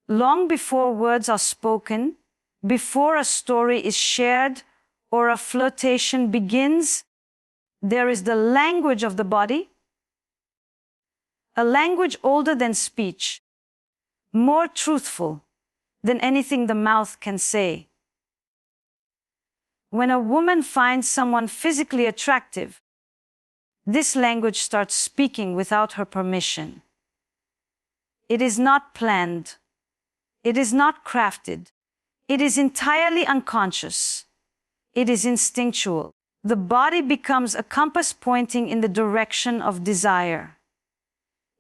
Long before words are spoken, before a story is shared or a flirtation begins, there is the language of the body, a language older than speech, more truthful than anything the mouth can say. When a woman finds someone physically attractive, this language starts speaking without her permission. It is not planned. It is not crafted. It is entirely unconscious. It is instinctual. The body becomes a compass pointing in the direction of desire.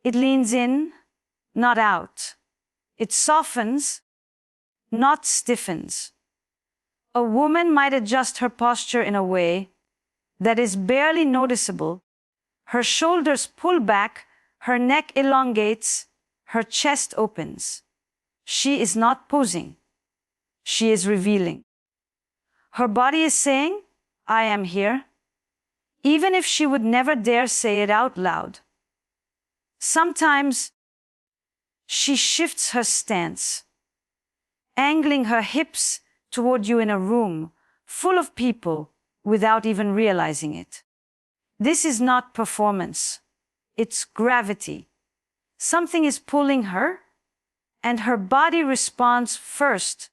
It leans in, not out. It softens, not stiffens. A woman might adjust her posture in a way that is barely noticeable. Her shoulders pull back, her neck elongates, her chest opens. She is not posing. She is revealing. Her body is saying, I am here, even if she would never dare say it out loud. Sometimes she shifts her stance, angling her hips toward you in a room full of people without even realizing it. This is not performance. It's gravity. Something is pulling her, and her body responds first.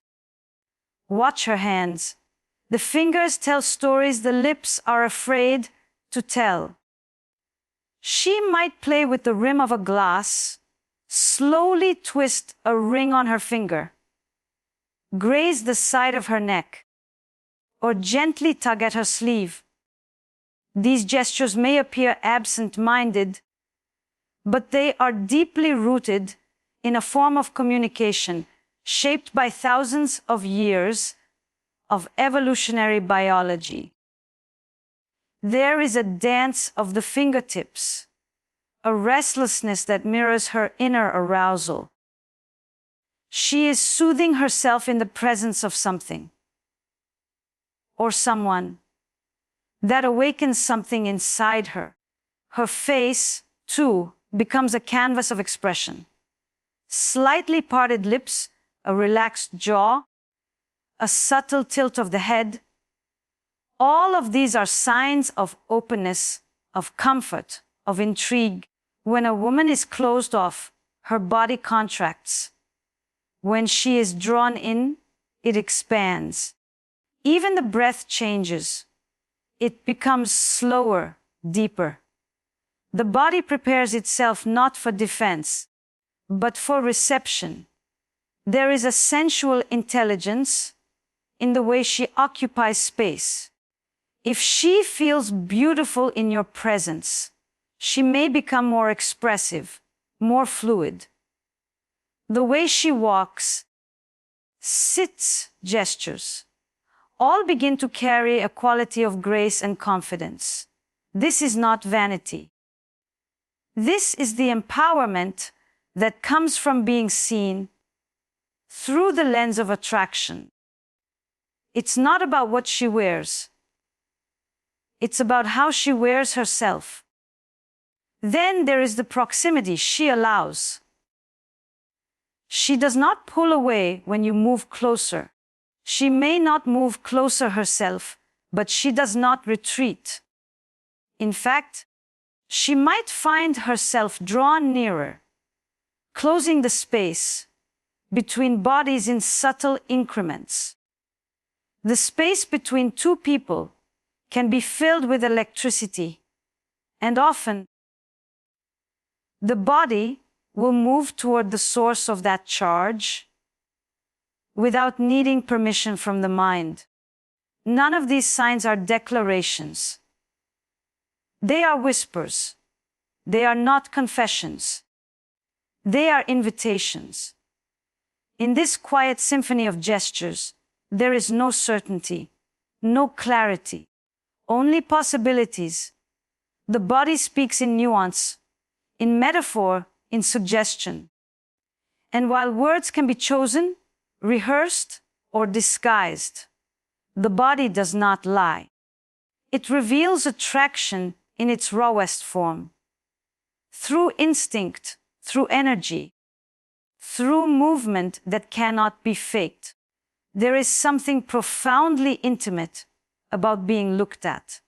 Watch her hands. The fingers tell stories the lips are afraid to tell. She might play with the rim of a glass, slowly twist a ring on her finger, graze the side of her neck, or gently tug at her sleeve. These gestures may appear absent-minded, but they are deeply rooted in a form of communication shaped by thousands of years of evolutionary biology. There is a dance of the fingertips, a restlessness that mirrors her inner arousal. She is soothing herself in the presence of something or someone that awakens something inside her. Her face, too, becomes a canvas of expression. Slightly parted lips, a relaxed jaw, a subtle tilt of the head. All of these are signs of openness, of comfort, of intrigue. When a woman is closed off, her body contracts. When she is drawn in, it expands. Even the breath changes. It becomes slower, deeper. The body prepares itself not for defense, but for reception. There is a sensual intelligence in the way she occupies space. If she feels beautiful in your presence, she may become more expressive, more fluid. The way she walks, sits, gestures, all begin to carry a quality of grace and confidence. This is not vanity. This is the empowerment that comes from being seen through the lens of attraction. It's not about what she wears. It's about how she wears herself. Then there is the proximity she allows. She does not pull away when you move closer. She may not move closer herself, but she does not retreat. In fact, she might find herself drawn nearer, closing the space between bodies in subtle increments. The space between two people can be filled with electricity, and often the body will move toward the source of that charge without needing permission from the mind. None of these signs are declarations. They are whispers. They are not confessions. They are invitations. In this quiet symphony of gestures, there is no certainty, no clarity, only possibilities. The body speaks in nuance, in metaphor, in suggestion. And while words can be chosen, rehearsed, or disguised, the body does not lie. It reveals attraction in its rawest form. Through instinct, through energy, through movement that cannot be faked. There is something profoundly intimate about being looked at.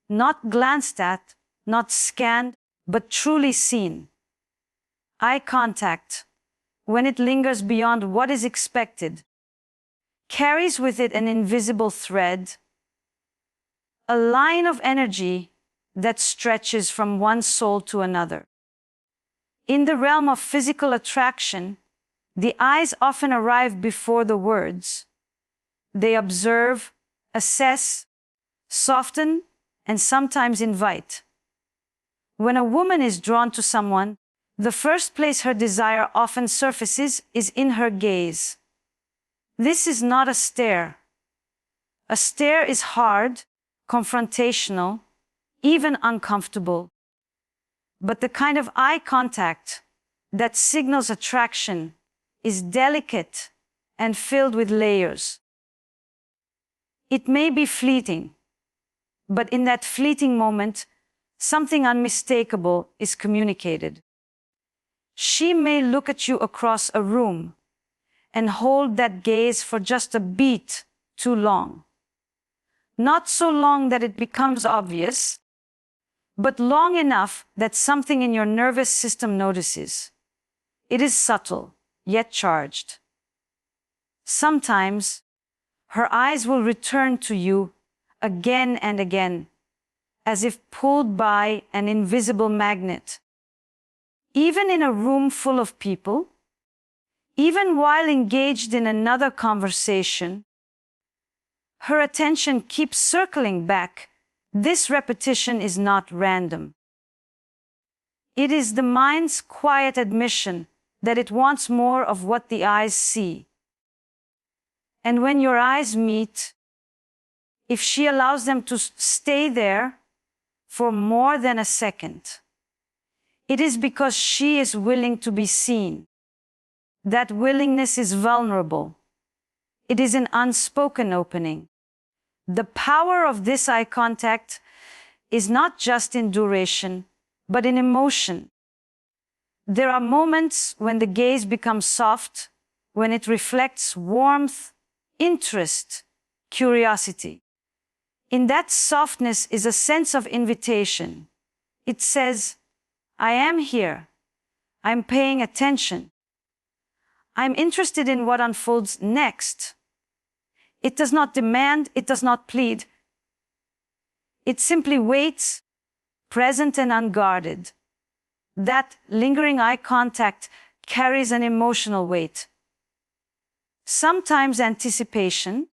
Not glanced at, not scanned, but truly seen. Eye contact, when it lingers beyond what is expected, carries with it an invisible thread, a line of energy that stretches from one soul to another. In the realm of physical attraction, the eyes often arrive before the words. They observe, assess, soften, and sometimes invite. When a woman is drawn to someone, the first place her desire often surfaces is in her gaze. This is not a stare. A stare is hard, confrontational, even uncomfortable. But the kind of eye contact that signals attraction is delicate and filled with layers. It may be fleeting, but in that fleeting moment, something unmistakable is communicated. She may look at you across a room and hold that gaze for just a beat too long. Not so long that it becomes obvious, but long enough that something in your nervous system notices. It is subtle, yet charged. Sometimes, her eyes will return to you again and again, as if pulled by an invisible magnet. Even in a room full of people, even while engaged in another conversation, her attention keeps circling back. This repetition is not random. It is the mind's quiet admission that it wants more of what the eyes see. And when your eyes meet, if she allows them to stay there for more than a second, it is because she is willing to be seen. That willingness is vulnerable. It is an unspoken opening. The power of this eye contact is not just in duration, but in emotion. There are moments when the gaze becomes soft, when it reflects warmth, interest, curiosity. In that softness is a sense of invitation. It says, I am here. I'm paying attention. I'm interested in what unfolds next. It does not demand, it does not plead. It simply waits, present and unguarded. That lingering eye contact carries an emotional weight. Sometimes anticipation,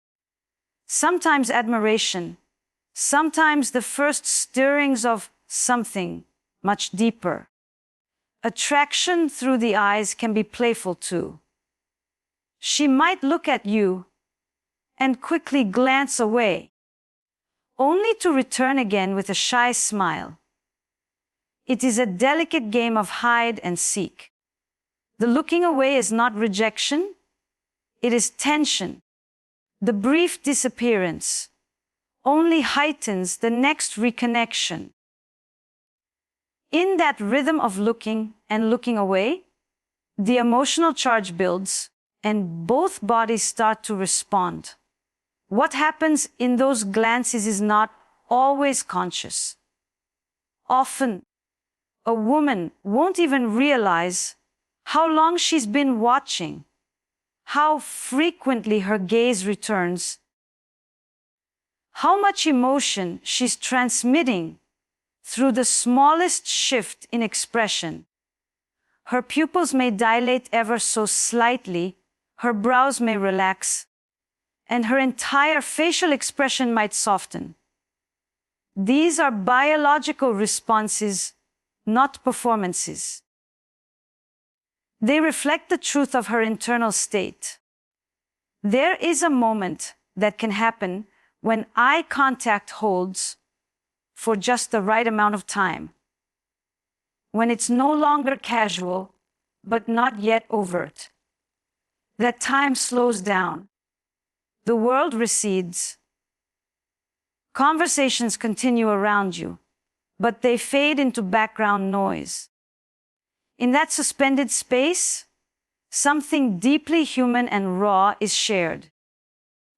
sometimes admiration, sometimes the first stirrings of something much deeper. Attraction through the eyes can be playful too. She might look at you and quickly glance away, only to return again with a shy smile. It is a delicate game of hide and seek. The looking away is not rejection, it is tension. The brief disappearance only heightens the next reconnection. In that rhythm of looking and looking away, the emotional charge builds and both bodies start to respond. What happens in those glances is not always conscious. Often, a woman won't even realize how long she's been watching, how frequently her gaze returns, how much emotion she's transmitting through the smallest shift in expression. Her pupils may dilate ever so slightly, her brows may relax, and her entire facial expression might soften. These are biological responses, not performances. They reflect the truth of her internal state. There is a moment that can happen when eye contact holds for just the right amount of time, when it's no longer casual, but not yet overt. That time slows down. The world recedes. Conversations continue around you, but they fade into background noise. In that suspended space, something deeply human and raw is shared.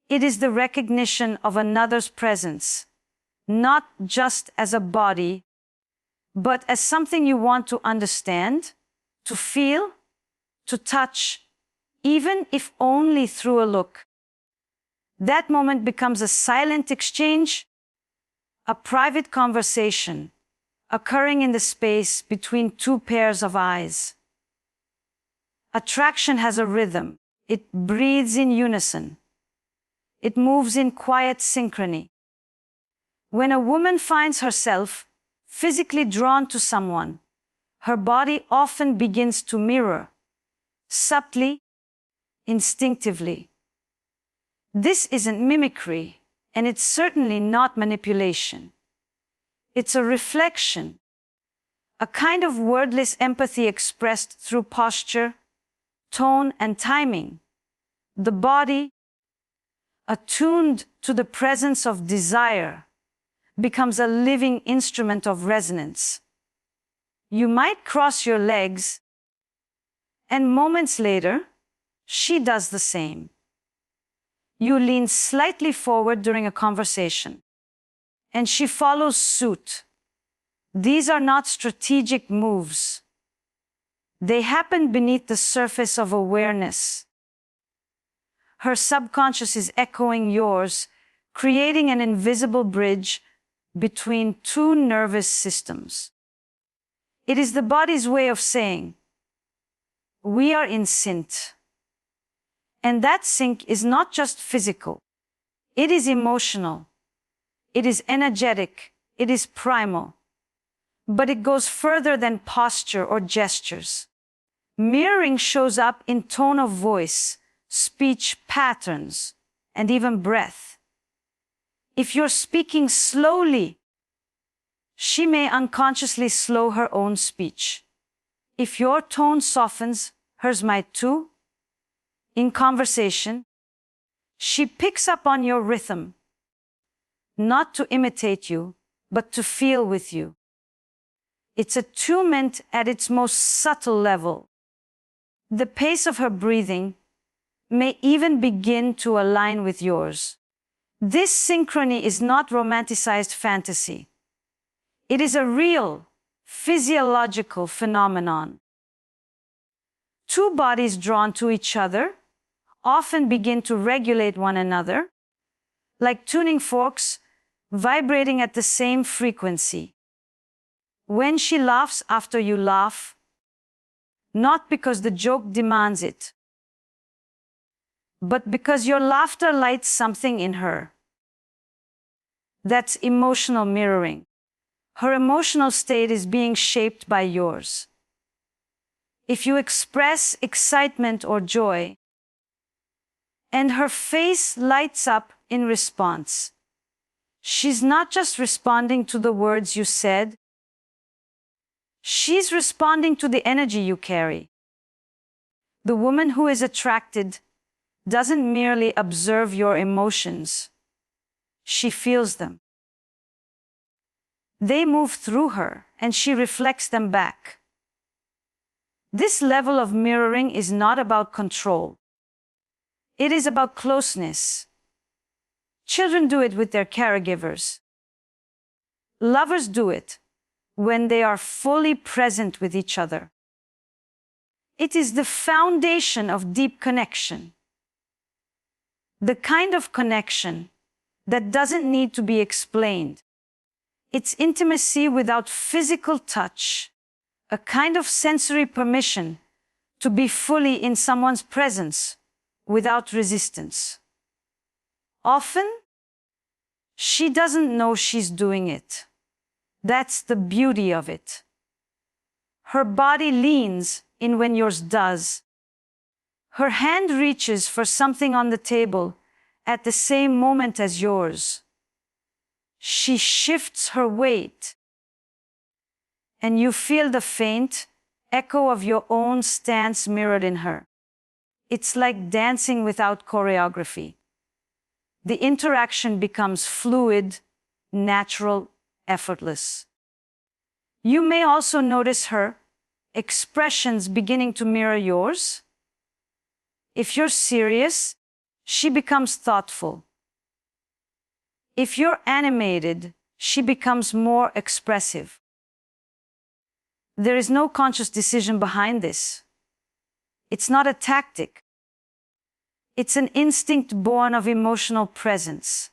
It is the recognition of another's presence, not just as a body, but as something you want to understand, to feel, to touch, even if only through a look. That moment becomes a silent exchange, a private conversation occurring in the space between two pairs of eyes. Attraction has a rhythm. It breathes in unison. It moves in quiet synchrony. When a woman finds herself physically drawn to someone, her body often begins to mirror, subtly, instinctively. This isn't mimicry, and it's certainly not manipulation. It's a reflection, a kind of wordless empathy expressed through posture, tone, and timing. The body, attuned to the presence of desire, becomes a living instrument of resonance. You might cross your legs, and moments later, she does the same. You lean slightly forward during a conversation, and she follows suit. These are not strategic moves. They happen beneath the surface of awareness. Her subconscious is echoing yours, creating an invisible bridge between two nervous systems. It is the body's way of saying, we are in sync. And that sync is not just physical. It is emotional. It is energetic. It is primal. But it goes further than posture or gestures. Mirroring shows up in tone of voice, speech patterns, and even breath. If you're speaking slowly, she may unconsciously slow her own speech. If your tone softens, hers might too. In conversation, she picks up on your rhythm, not to imitate you, but to feel with you. It's attunement at its most subtle level. The pace of her breathing may even begin to align with yours. This synchrony is not romanticized fantasy. It is a real, physiological phenomenon. Two bodies drawn to each other often begin to regulate one another, like tuning forks vibrating at the same frequency. When she laughs after you laugh, not because the joke demands it, but because your laughter lights something in her. That's emotional mirroring. Her emotional state is being shaped by yours. If you express excitement or joy, and her face lights up in response, she's not just responding to the words you said, she's responding to the energy you carry. The woman who is attracted doesn't merely observe your emotions, she feels them. They move through her, and she reflects them back. This level of mirroring is not about control. It is about closeness. Children do it with their caregivers. Lovers do it when they are fully present with each other. It is the foundation of deep connection. The kind of connection that doesn't need to be explained. It's intimacy without physical touch, a kind of sensory permission to be fully in someone's presence without resistance. Often, she doesn't know she's doing it. That's the beauty of it. Her body leans in when yours does. Her hand reaches for something on the table at the same moment as yours. She shifts her weight, and you feel the faint echo of your own stance mirrored in her. It's like dancing without choreography. The interaction becomes fluid, natural, effortless. You may also notice her expressions beginning to mirror yours. If you're serious, she becomes thoughtful. If you're animated, she becomes more expressive. There is no conscious decision behind this. It's not a tactic. It's an instinct born of emotional presence.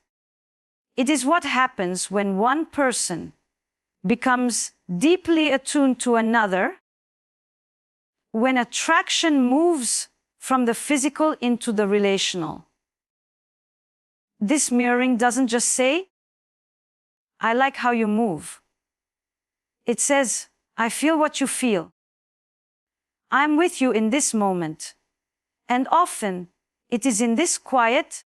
It is what happens when one person becomes deeply attuned to another, when attraction moves from the physical into the relational. This mirroring doesn't just say, "I like how you move." It says, "I feel what you feel. I'm with you in this moment." And often, it is in this quiet,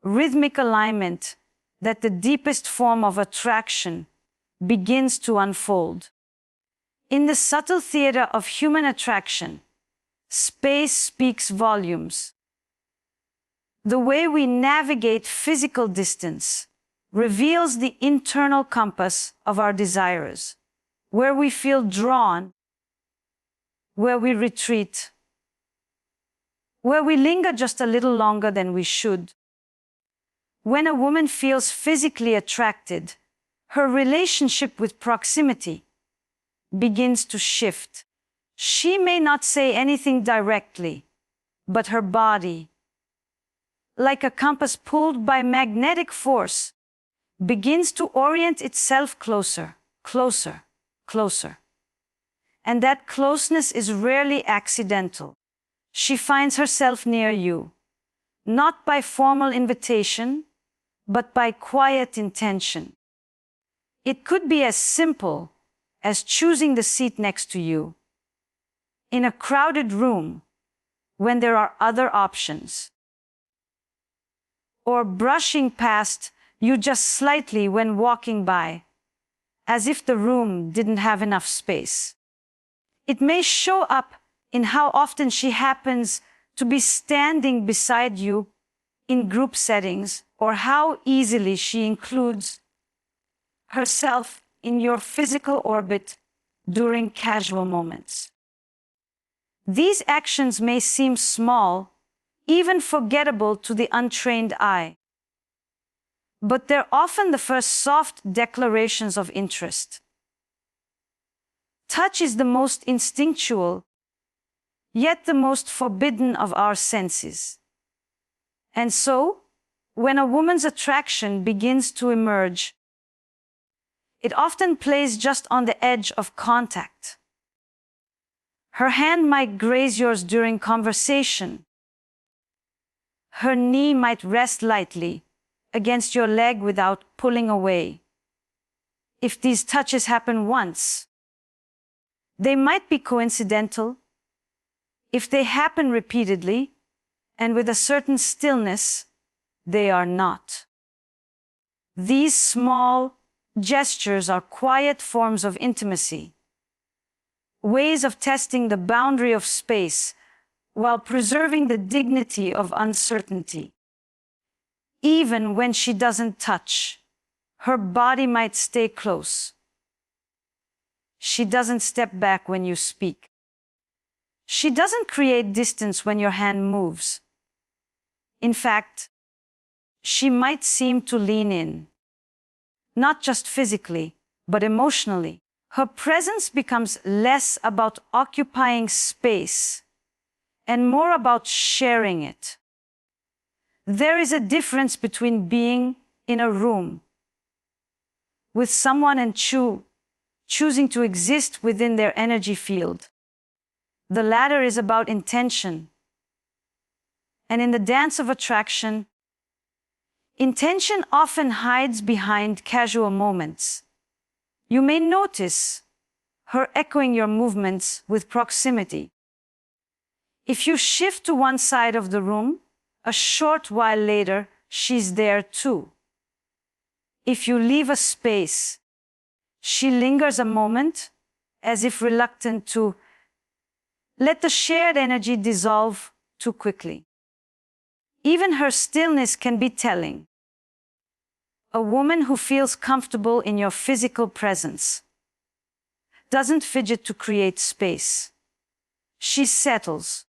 rhythmic alignment that the deepest form of attraction begins to unfold. In the subtle theater of human attraction, space speaks volumes. The way we navigate physical distance reveals the internal compass of our desires, where we feel drawn, where we retreat, where we linger just a little longer than we should. When a woman feels physically attracted, her relationship with proximity begins to shift. She may not say anything directly, but her body, like a compass pulled by magnetic force, begins to orient itself closer, closer, closer. And that closeness is rarely accidental. She finds herself near you, not by formal invitation, but by quiet intention. It could be as simple as choosing the seat next to you in a crowded room when there are other options, or brushing past you just slightly when walking by, as if the room didn't have enough space. It may show up in how often she happens to be standing beside you in group settings, or how easily she includes herself in your physical orbit during casual moments. These actions may seem small, even forgettable to the untrained eye, but they're often the first soft declarations of interest. Touch is the most instinctual, yet the most forbidden of our senses. And so, when a woman's attraction begins to emerge, it often plays just on the edge of contact. Her hand might graze yours during conversation. Her knee might rest lightly against your leg without pulling away. If these touches happen once, they might be coincidental. If they happen repeatedly and with a certain stillness, they are not. These small gestures are quiet forms of intimacy, ways of testing the boundary of space while preserving the dignity of uncertainty. Even when she doesn't touch, her body might stay close. She doesn't step back when you speak. She doesn't create distance when your hand moves. In fact, she might seem to lean in, not just physically, but emotionally. Her presence becomes less about occupying space and more about sharing it. There is a difference between being in a room with someone and choosing to exist within their energy field. The latter is about intention. And in the dance of attraction, intention often hides behind casual moments. You may notice her echoing your movements with proximity. If you shift to one side of the room, a short while later, she's there too. If you leave a space, she lingers a moment, as if reluctant to let the shared energy dissolve too quickly. Even her stillness can be telling. A woman who feels comfortable in your physical presence doesn't fidget to create space. She settles.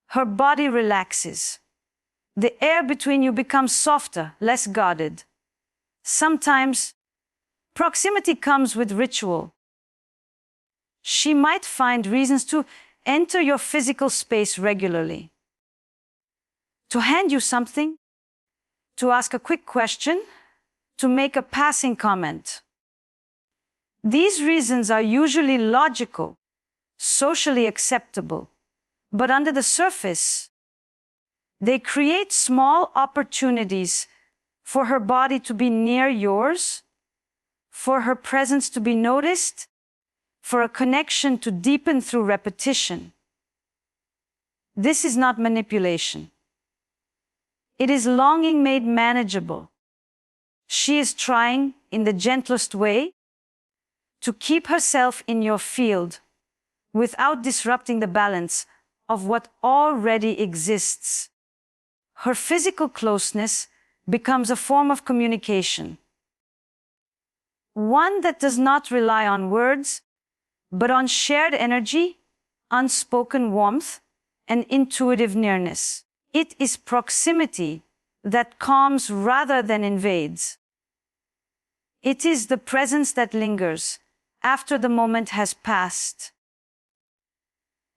Her body relaxes. The air between you becomes softer, less guarded. Sometimes, proximity comes with ritual. She might find reasons to enter your physical space regularly. To hand you something, to ask a quick question, to make a passing comment. These reasons are usually logical, socially acceptable, but under the surface, they create small opportunities for her body to be near yours, for her presence to be noticed, for a connection to deepen through repetition. This is not manipulation. It is longing made manageable. She is trying, in the gentlest way, to keep herself in your field without disrupting the balance of what already exists. Her physical closeness becomes a form of communication, one that does not rely on words, but on shared energy, unspoken warmth, and intuitive nearness. It is proximity that calms rather than invades. It is the presence that lingers after the moment has passed.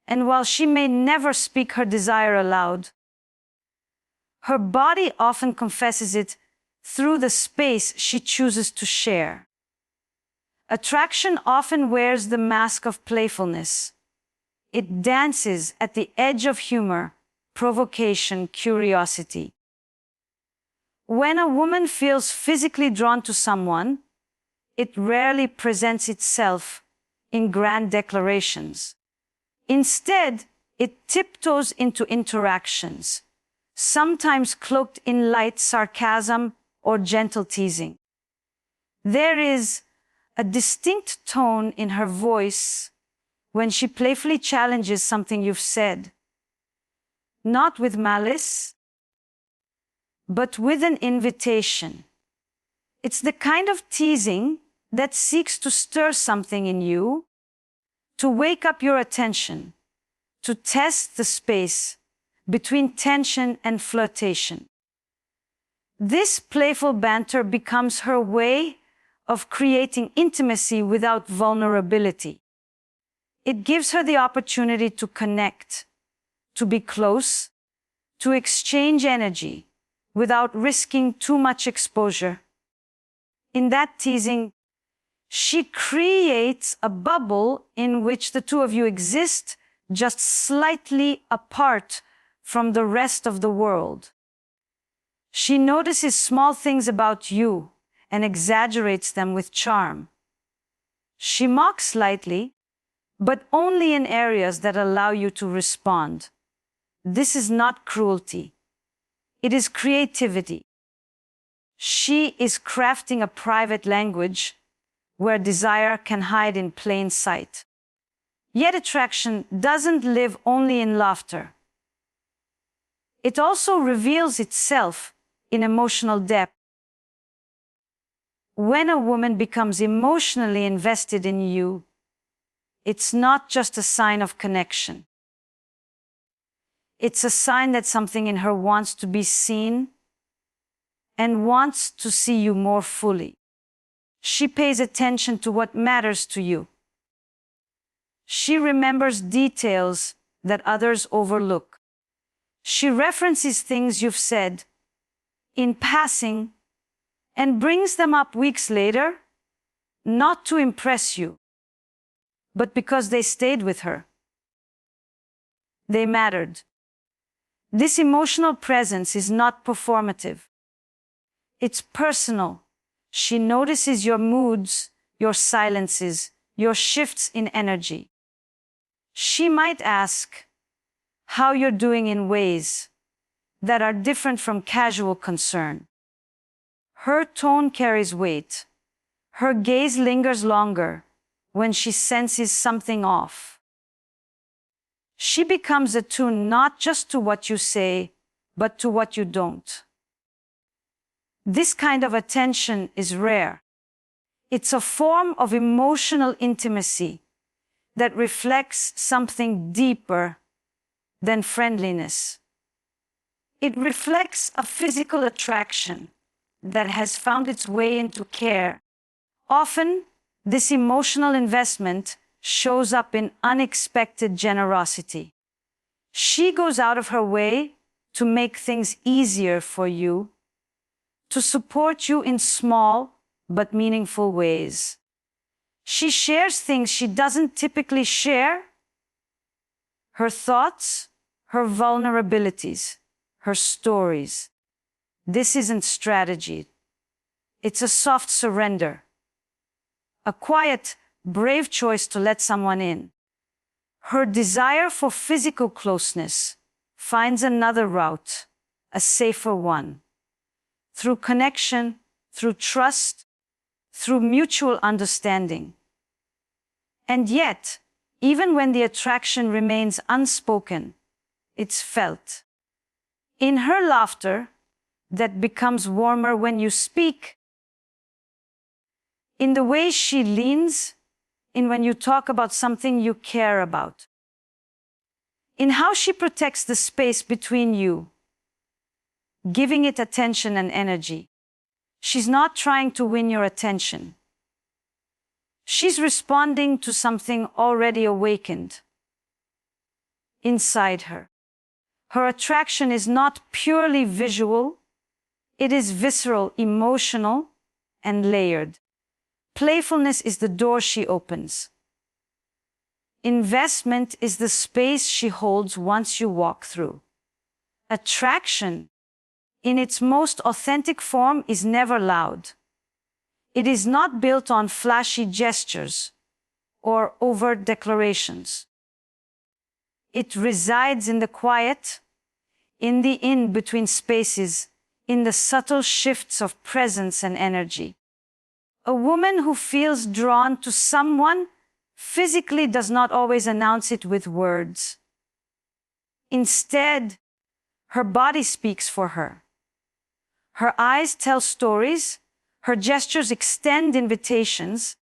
And while she may never speak her desire aloud, her body often confesses it through the space she chooses to share. Attraction often wears the mask of playfulness. It dances at the edge of humor, provocation, curiosity. When a woman feels physically drawn to someone, it rarely presents itself in grand declarations. Instead, it tiptoes into interactions, sometimes cloaked in light sarcasm or gentle teasing. There is a distinct tone in her voice when she playfully challenges something you've said, not with malice, but with an invitation. It's the kind of teasing that seeks to stir something in you, to wake up your attention, to test the space between tension and flirtation. This playful banter becomes her way of creating intimacy without vulnerability. It gives her the opportunity to connect, to be close, to exchange energy without risking too much exposure. In that teasing, she creates a bubble in which the two of you exist, just slightly apart from the rest of the world. She notices small things about you and exaggerates them with charm. She mocks slightly, but only in areas that allow you to respond. This is not cruelty. It is creativity. She is crafting a private language where desire can hide in plain sight. Yet attraction doesn't live only in laughter. It also reveals itself in emotional depth. When a woman becomes emotionally invested in you, it's not just a sign of connection. It's a sign that something in her wants to be seen and wants to see you more fully. She pays attention to what matters to you. She remembers details that others overlook. She references things you've said in passing and brings them up weeks later, not to impress you, but because they stayed with her. They mattered. This emotional presence is not performative. It's personal. She notices your moods, your silences, your shifts in energy. She might ask how you're doing in ways that are different from casual concern. Her tone carries weight. Her gaze lingers longer when she senses something off. She becomes attuned not just to what you say, but to what you don't. This kind of attention is rare. It's a form of emotional intimacy that reflects something deeper than friendliness. It reflects a physical attraction that has found its way into care. Often, this emotional investment shows up in unexpected generosity. She goes out of her way to make things easier for you, to support you in small but meaningful ways. She shares things she doesn't typically share: her thoughts, her vulnerabilities, her stories. This isn't strategy. It's a soft surrender, a quiet, brave choice to let someone in. Her desire for physical closeness finds another route, a safer one. Through connection, through trust, through mutual understanding. And yet, even when the attraction remains unspoken, it's felt. In her laughter, that becomes warmer when you speak. In the way she leans, in when you talk about something you care about. In how she protects the space between you, giving it attention and energy. She's not trying to win your attention. She's responding to something already awakened inside her. Her attraction is not purely visual, it is visceral, emotional, and layered. Playfulness is the door she opens. Investment is the space she holds once you walk through. Attraction, in its most authentic form, is never loud. It is not built on flashy gestures or overt declarations. It resides in the quiet, in the in-between spaces, in the subtle shifts of presence and energy. A woman who feels drawn to someone physically does not always announce it with words. Instead, her body speaks for her. Her eyes tell stories, her gestures extend invitations,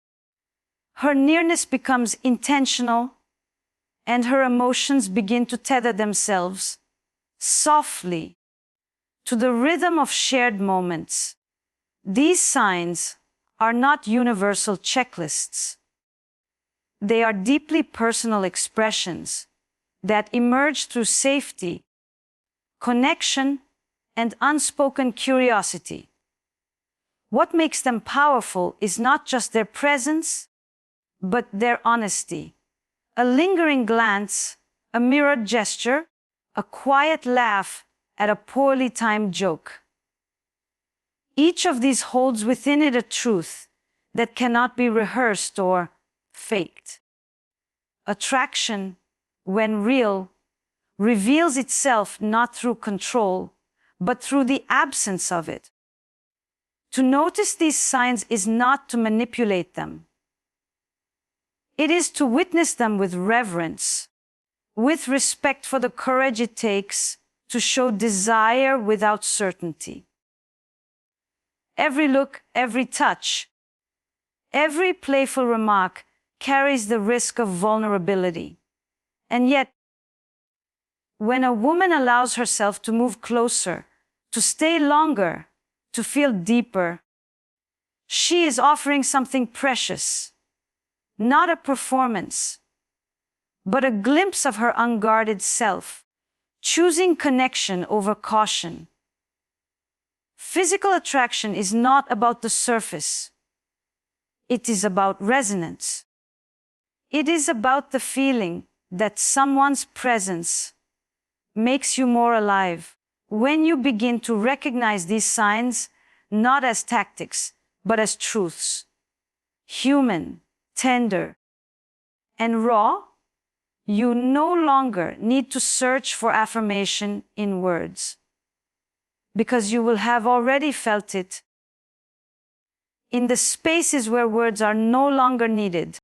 her nearness becomes intentional, and her emotions begin to tether themselves softly to the rhythm of shared moments. These signs are not universal checklists. They are deeply personal expressions that emerge through safety, connection, and unspoken curiosity. What makes them powerful is not just their presence, but their honesty. A lingering glance, a mirrored gesture, a quiet laugh at a poorly timed joke. Each of these holds within it a truth that cannot be rehearsed or faked. Attraction, when real, reveals itself not through control, but through the absence of it. To notice these signs is not to manipulate them. It is to witness them with reverence, with respect for the courage it takes to show desire without certainty. Every look, every touch, every playful remark carries the risk of vulnerability. And yet, when a woman allows herself to move closer, to stay longer, to feel deeper, she is offering something precious, not a performance, but a glimpse of her unguarded self, choosing connection over caution. Physical attraction is not about the surface. It is about resonance. It is about the feeling that someone's presence makes you more alive. When you begin to recognize these signs, not as tactics, but as truths, human, tender, and raw, you no longer need to search for affirmation in words, because you will have already felt it in the spaces where words are no longer needed.